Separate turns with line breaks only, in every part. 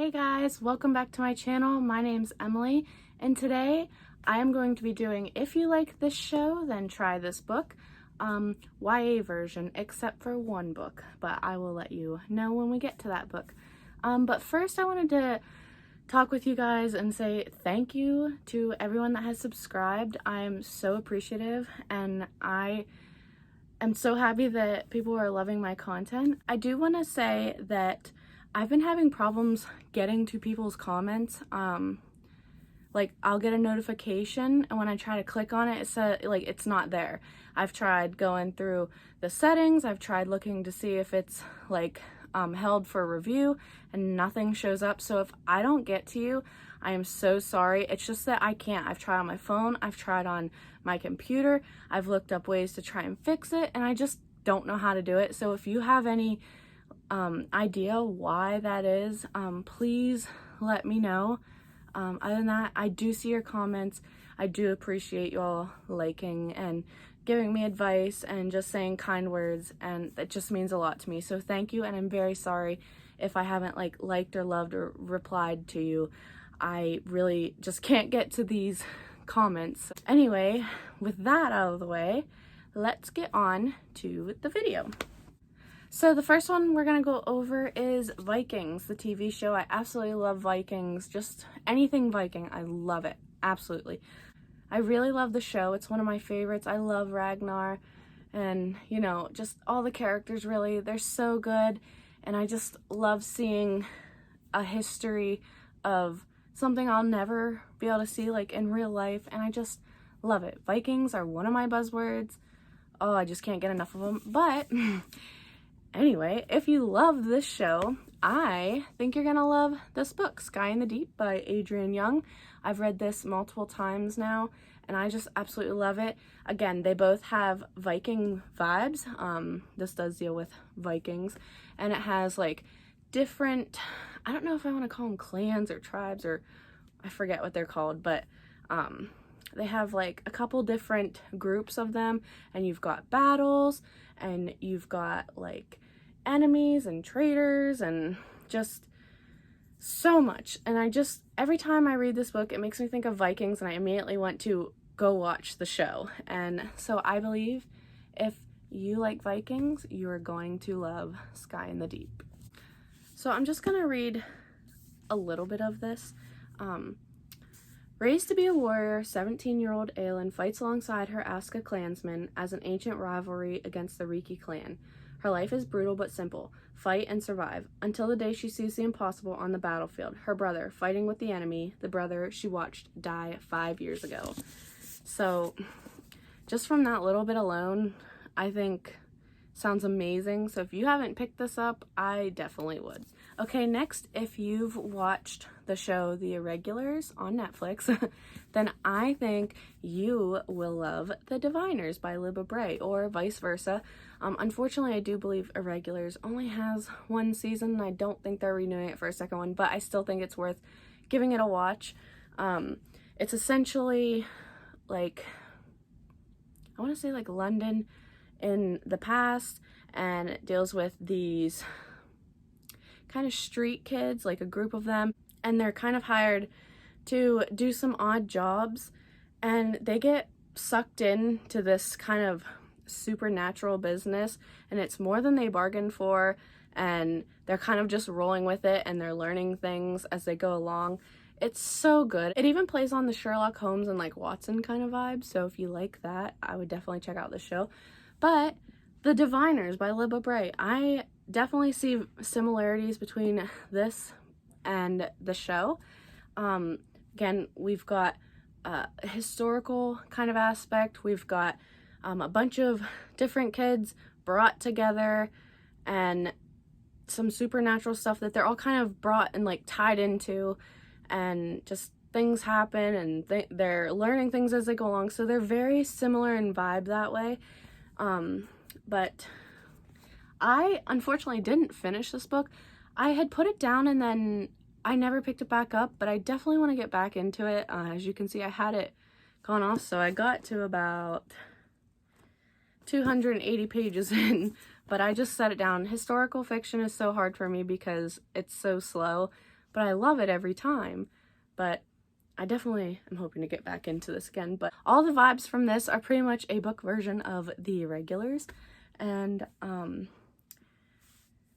Hey guys, welcome back to my channel. My name's Emily, and today I am going to be doing If You Like This Show, Then Try This Book, YA version, except for one book, but I will let you know when we get to that book. But first I wanted to talk with you guys and say thank you to everyone that has subscribed. I am so appreciative, and I am so happy that people are loving my content. I do want to say that I've been having problems getting to people's comments. Like I'll get a notification and when I try to click on it, it says like it's not there. I've tried going through the settings, I've tried looking to see if it's like held for review, and nothing shows up. So if I don't get to you, I am so sorry. It's just that I can't. I've tried on my phone, I've tried on my computer, I've looked up ways to try and fix it, and I just don't know how to do it. So if you have any idea why that is, please let me know. Other than that, I do see your comments. I do appreciate you all liking and giving me advice and just saying kind words, and that just means a lot to me. So thank you, and I'm very sorry if I haven't liked or loved or replied to you. I really just can't get to these comments. Anyway, with that out of the way, let's get on to the video. So the first one we're gonna go over is Vikings, the TV show. I absolutely love Vikings. Just anything Viking, I love it. Absolutely. I really love the show. It's one of my favorites. I love Ragnar, and you know, just all the characters really, they're so good. And I just love seeing a history of something I'll never be able to see like in real life, and I just love it. Vikings are one of my buzzwords. Oh, I just can't get enough of them. But anyway, if you love this show, I think you're gonna love this book, Sky in the Deep by Adrienne Young. I've read this multiple times now, and I just absolutely love it. Again, they both have Viking vibes. This does deal with Vikings, and it has like different, I don't know if I want to call them clans or tribes, or I forget what they're called, but they have like a couple different groups of them, and you've got battles, and you've got like enemies and traitors, and just so much. And I just, every time I read this book, it makes me think of Vikings, and I immediately want to go watch the show. And so I believe if you like Vikings, you are going to love Sky in the Deep. So I'm just gonna read a little bit of this. Raised to be a warrior, 17-year-old Aelin fights alongside her Aska clansmen as an ancient rivalry against the Riki clan. Her life is brutal but simple. Fight and survive, until the day she sees the impossible on the battlefield. Her brother, fighting with the enemy, the brother she watched die 5 years ago. So, just from that little bit alone, I think sounds amazing. So if you haven't picked this up, I definitely would. Okay, next, if you've watched the show The Irregulars on Netflix, then I think you will love The Diviners by Libba Bray, or vice versa. Unfortunately, I do believe Irregulars only has one season, and I don't think they're renewing it for a second one, but I still think it's worth giving it a watch. It's essentially like, I want to say like London in the past, and it deals with these kind of street kids, like a group of them, and they're kind of hired to do some odd jobs, and they get sucked into this kind of supernatural business, and it's more than they bargained for, and they're kind of just rolling with it, and they're learning things as they go along. It's so good. It even plays on the Sherlock Holmes and like Watson kind of vibe, so if you like that, I would definitely check out the show. But The Diviners by Libba Bray, I definitely see similarities between this and the show. Again, we've got a historical kind of aspect. We've got a bunch of different kids brought together, and some supernatural stuff that they're all kind of brought and like tied into, and just things happen, and they're learning things as they go along. So they're very similar in vibe that way. But I unfortunately didn't finish this book. I had put it down and then I never picked it back up, but I definitely want to get back into it. As you can see, I had it gone off, so I got to about 280 pages in, but I just set it down. Historical fiction is so hard for me because it's so slow, but I love it every time. But I definitely am hoping to get back into this again. But all the vibes from this are pretty much a book version of The Irregulars. And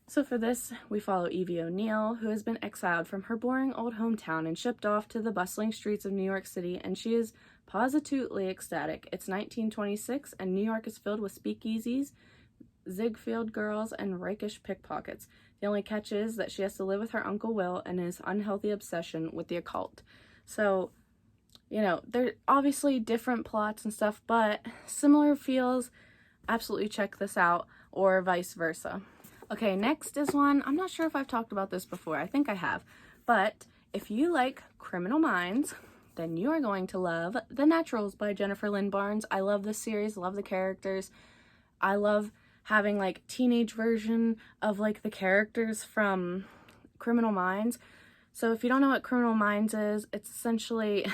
so for this, we follow Evie O'Neill, who has been exiled from her boring old hometown and shipped off to the bustling streets of New York City, and she is positively ecstatic. It's 1926, and New York is filled with speakeasies, Ziegfeld girls, and rakish pickpockets. The only catch is that she has to live with her Uncle Will and his unhealthy obsession with the occult. So, you know, they're obviously different plots and stuff, but similar feels. Absolutely check this out, or vice versa. Okay, next is one, I'm not sure if I've talked about this before, I think I have, but if you like Criminal Minds, then you are going to love The Naturals by Jennifer Lynn Barnes. I love this series, love the characters. I love having like teenage version of like the characters from Criminal Minds. So if you don't know what Criminal Minds is, it's essentially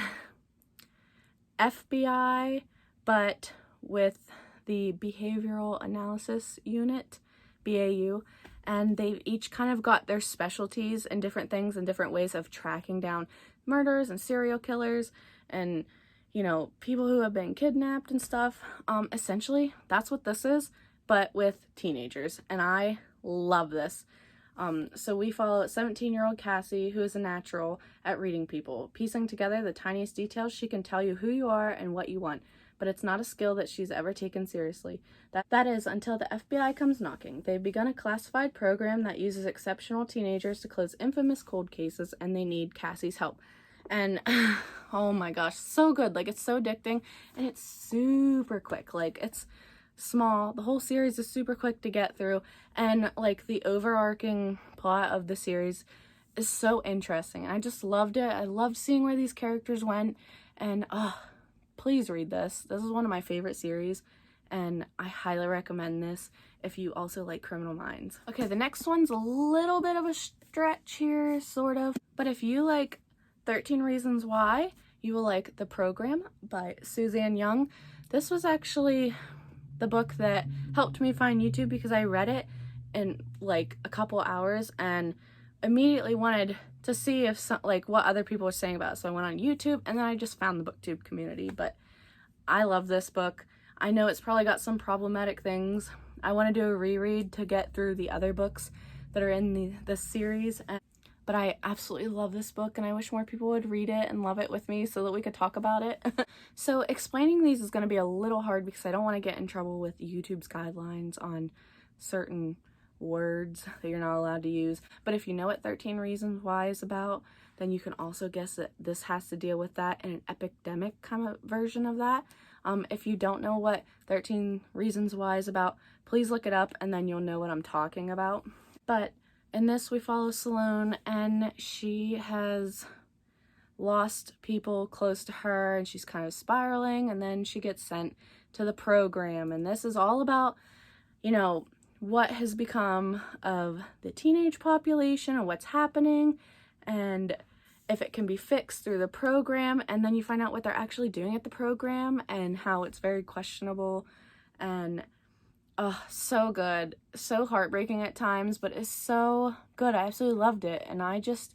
FBI, but with the Behavioral Analysis Unit, BAU, and they've each kind of got their specialties in different things and different ways of tracking down murders and serial killers and, you know, people who have been kidnapped and stuff. Essentially, that's what this is, but with teenagers, and I love this. So we follow 17-year-old Cassie, who is a natural at reading people. Piecing together the tiniest details, she can tell you who you are and what you want, but it's not a skill that she's ever taken seriously. That is, until the FBI comes knocking. They've begun a classified program that uses exceptional teenagers to close infamous cold cases, and they need Cassie's help. And, oh my gosh, so good. Like, it's so addicting, and it's super quick. Like, it's small. The whole series is super quick to get through, and, like, the overarching plot of the series is so interesting. I just loved it. I loved seeing where these characters went, and, please read this. This is one of my favorite series, and I highly recommend this if you also like Criminal Minds. Okay, the next one's a little bit of a stretch here, sort of, but if you like 13 Reasons Why, you will like The Program by Suzanne Young. This was actually the book that helped me find YouTube because I read it in like a couple hours and immediately wanted to see if what other people were saying about it. So I went on YouTube, and then I just found the BookTube community. But I love this book. I know it's probably got some problematic things. I want to do a reread to get through the other books that are in this series. But I absolutely love this book, and I wish more people would read it and love it with me so that we could talk about it. So explaining these is going to be a little hard because I don't want to get in trouble with YouTube's guidelines on certain words that you're not allowed to use. But if you know what 13 Reasons Why is about, then you can also guess that this has to deal with that in an epidemic kind of version of that. If you don't know what 13 Reasons Why is about, please look it up and then you'll know what I'm talking about. But in this, we follow Sloane, and she has lost people close to her, and she's kind of spiraling, and then she gets sent to the program. And this is all about, you know, what has become of the teenage population and what's happening, and if it can be fixed through the program. And then you find out what they're actually doing at the program and how it's very questionable. And so good, so heartbreaking at times, but it's so good. I absolutely loved it, and I just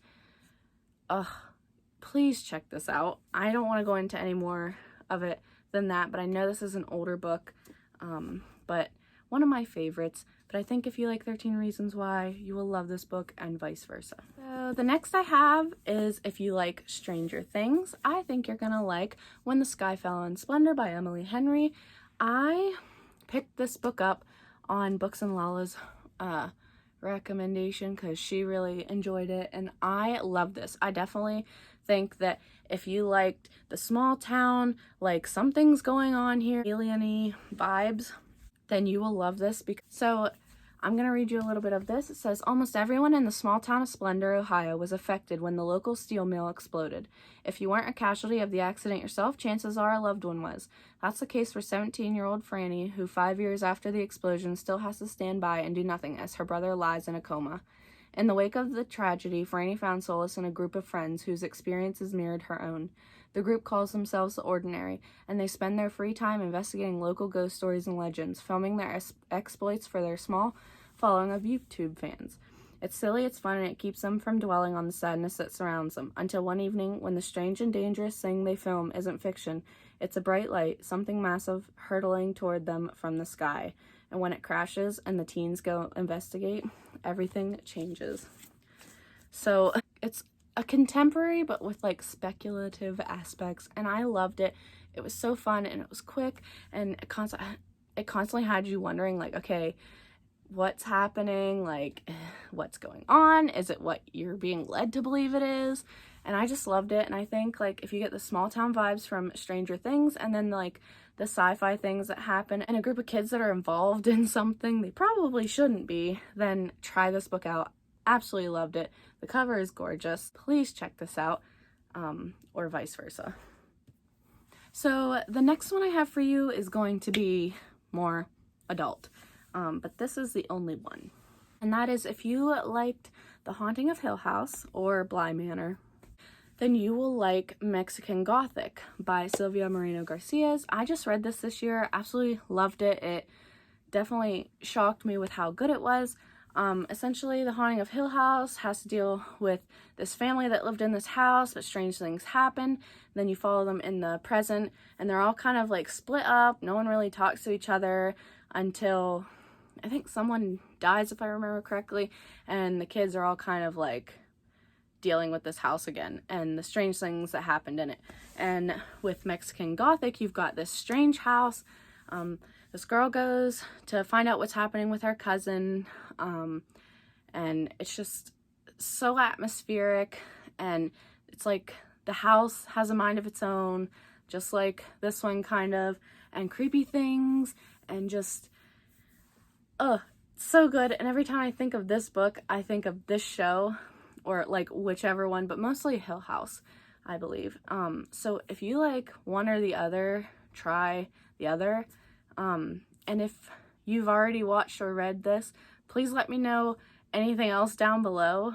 please check this out. I don't want to go into any more of it than that, but I know this is an older book, but one of my favorites. But I think if you like 13 Reasons Why, you will love this book, and vice versa. So the next I have is if you like Stranger Things, I think you're gonna like When the Sky Fell in Splendor by Emily Henry. I picked this book up on Books and Lala's recommendation because she really enjoyed it, and I love this. I definitely think that if you liked the small town, like something's going on here, alien-y vibes, then you will love this. So I'm going to read you a little bit of this. It says, almost everyone in the small town of Splendor, Ohio was affected when the local steel mill exploded. If you weren't a casualty of the accident yourself, chances are a loved one was. That's the case for 17-year-old Franny, who 5 years after the explosion still has to stand by and do nothing as her brother lies in a coma. In the wake of the tragedy, Franny found solace in a group of friends whose experiences mirrored her own. The group calls themselves The Ordinary, and they spend their free time investigating local ghost stories and legends, filming their exploits for their small following of YouTube fans. It's silly, it's fun, and it keeps them from dwelling on the sadness that surrounds them, until one evening, when the strange and dangerous thing they film isn't fiction, it's a bright light, something massive hurtling toward them from the sky. And when it crashes and the teens go investigate, everything changes. So it's a contemporary, but with like speculative aspects, and I loved it. It was so fun, and it was quick, and it constantly had you wondering, like, okay, what's happening? Like, what's going on? Is it what you're being led to believe it is? And I just loved it. And I think, like, if you get the small town vibes from Stranger Things, and then like the sci-fi things that happen, and a group of kids that are involved in something they probably shouldn't be, then try this book out. Absolutely loved it. The cover is gorgeous. Please check this out, or vice versa. So the next one I have for you is going to be more adult, but this is the only one. And that is, if you liked The Haunting of Hill House or Bly Manor, then you will like Mexican Gothic by Silvia Moreno Garcia. I just read this year, absolutely loved it. It definitely shocked me with how good it was. Essentially, The Haunting of Hill House has to deal with this family that lived in this house, but strange things happen. Then you follow them in the present, and they're all kind of like split up. No one really talks to each other until I think someone dies, if I remember correctly, and the kids are all kind of like dealing with this house again and the strange things that happened in it. And with Mexican Gothic, you've got this strange house. This girl goes to find out what's happening with her cousin, and it's just so atmospheric, and it's like the house has a mind of its own, just like this one kind of, and creepy things, and just so good. And every time I think of this book, I think of this show, or like whichever one, but mostly Hill House, I believe. So if you like one or the other, try the other. And if you've already watched or read this, please let me know anything else down below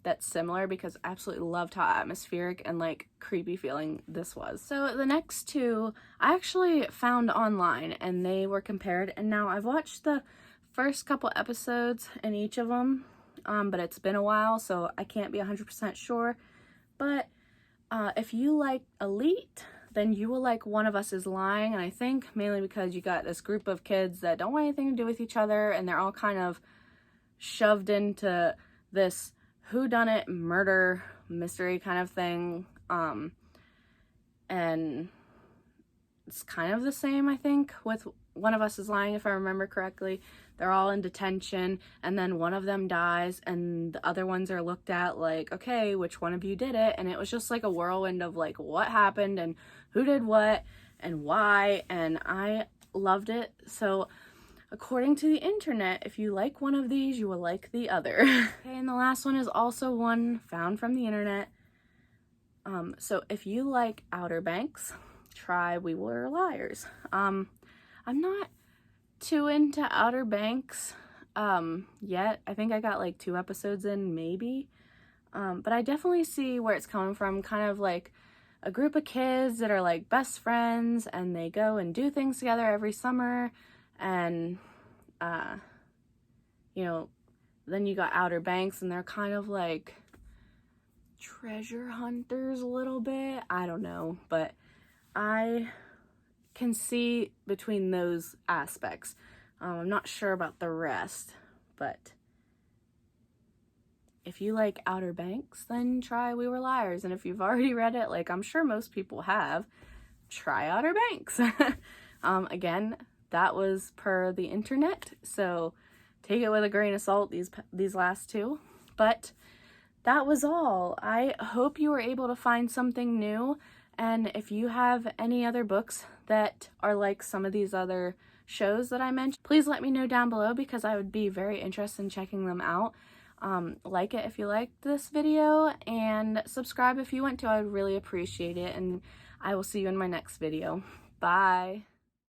that's similar, because I absolutely loved how atmospheric and like creepy feeling this was. So the next two I actually found online, and they were compared, and now I've watched the first couple episodes in each of them, but it's been a while, so I can't be 100% sure. But if you like Elite, then you will like One of Us is Lying, and I think mainly because you got this group of kids that don't want anything to do with each other, and they're all kind of shoved into this whodunit murder mystery kind of thing, and it's kind of the same, I think, with One of Us is Lying, if I remember correctly. They're all in detention, and then one of them dies, and the other ones are looked at like, okay, which one of you did it? And it was just like a whirlwind of like what happened and who did what and why, and I loved it. So according to the internet, if you like one of these, you will like the other. Okay, and the last one is also one found from the internet. So if you like Outer Banks, try We Were Liars. I'm not too into Outer Banks yet. I think I got like 2 episodes in, maybe. But I definitely see where it's coming from, kind of like a group of kids that are like best friends, and they go and do things together every summer, and you know, then you got Outer Banks, and they're kind of like treasure hunters a little bit. I don't know, but I can see between those aspects. I'm not sure about the rest, but if you like Outer Banks, then try We Were Liars. And if you've already read it, like I'm sure most people have, try Outer Banks. Again, that was per the internet, so take it with a grain of salt, these last two. But that was all. I hope you were able to find something new, and if you have any other books that are like some of these other shows that I mentioned, please let me know down below, because I would be very interested in checking them out. Like it if you liked this video, and subscribe if you want to. I would really appreciate it, and I will see you in my next video. Bye!